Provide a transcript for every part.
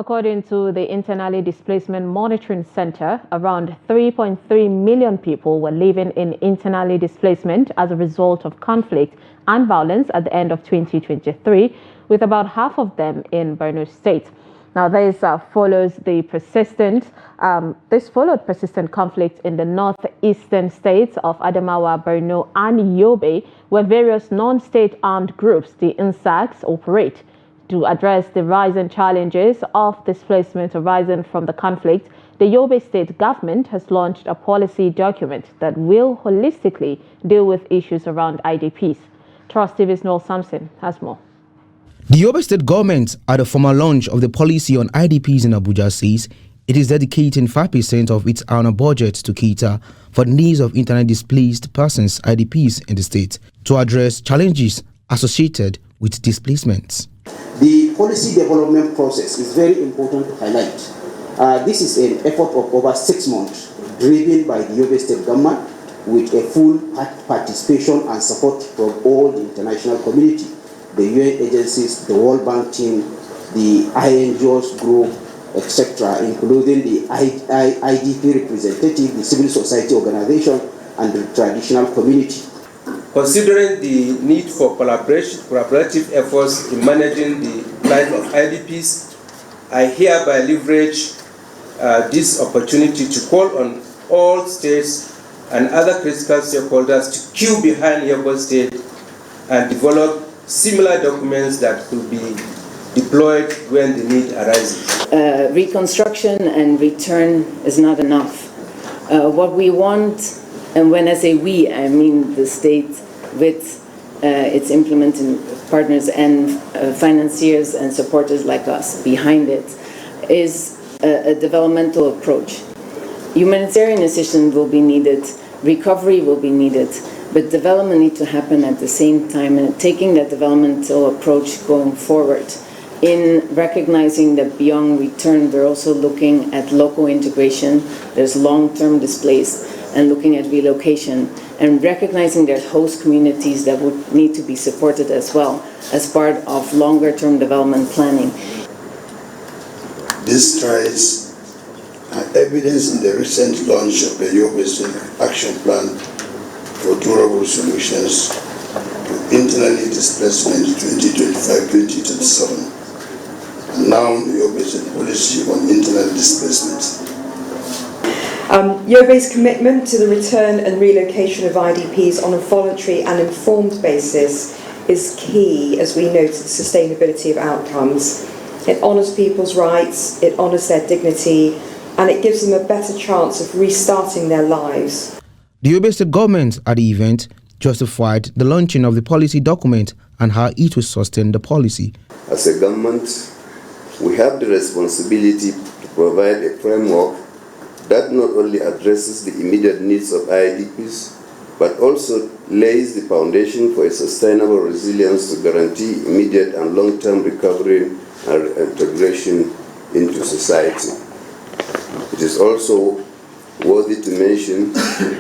According to the Internally Displacement Monitoring Center, around 3.3 million people were living in internally displacement as a result of conflict and violence at the end of 2023, with about half of them in Borno State. Now, this followed persistent conflict in the northeastern states of Adamawa, Borno and Yobe, where various non-state armed groups, the NSAGs, operate. To address the rising challenges of displacement arising from the conflict, the Yobe state government has launched a policy document that will holistically deal with issues around IDPs. Trust TV's Noel Sampson has more. The Yobe state government, at the formal launch of the policy on IDPs in Abuja, says it is dedicating 5% of its annual budget to cater for the needs of internally displaced persons, IDPs, in the state, to address challenges associated with displacements. The policy development process is very important to highlight. This is an effort of over 6 months, driven by the Yobe state government with a full participation and support from all the international community, the UN agencies, the World Bank team, the INGOs group, etc., including the IDP representative, the civil society organization, and the traditional community. Considering the need for collaborative efforts in managing the plight of IDPs, I hereby leverage this opportunity to call on all states and other critical stakeholders to queue behind Yobe State and develop similar documents that could be deployed when the need arises. Reconstruction and return is not enough. What we want, and when I say we, I mean the state with its implementing partners and financiers and supporters like us behind it, is a developmental approach. Humanitarian assistance will be needed, recovery will be needed, but development needs to happen at the same time, and taking that developmental approach going forward. In recognizing that beyond return, we're also looking at local integration, there's long-term displaced, and looking at relocation, and recognizing there's host communities that would need to be supported as well as part of longer-term development planning. These strides are evidence in the recent launch of the Yobe State Action Plan for Durable Solutions to Internally Displacement 2025-2027. And now the Yobe State Policy on Internal Displacement. Yobe's commitment to the return and relocation of IDPs on a voluntary and informed basis is key, as we know, to the sustainability of outcomes. It honours people's rights, it honours their dignity, and it gives them a better chance of restarting their lives. The Yobe state government at the event justified the launching of the policy document and how it will sustain the policy. As a government, we have the responsibility to provide a framework that not only addresses the immediate needs of IDPs, but also lays the foundation for a sustainable resilience to guarantee immediate and long-term recovery and integration into society. It is also worthy to mention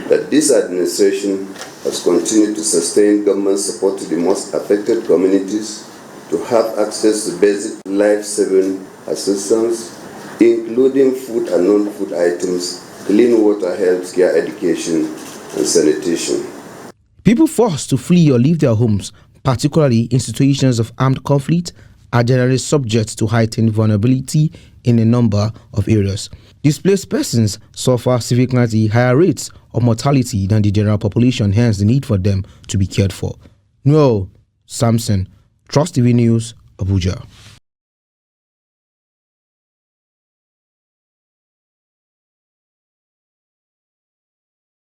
that this administration has continued to sustain government support to the most affected communities to have access to basic life-saving assistance, including food and non-food items, clean water, health care, education, and sanitation. People forced to flee or leave their homes, particularly in situations of armed conflict, are generally subject to heightened vulnerability in a number of areas. Displaced persons suffer significantly higher rates of mortality than the general population, hence the need for them to be cared for. Noel Sampson, Trust TV News, Abuja.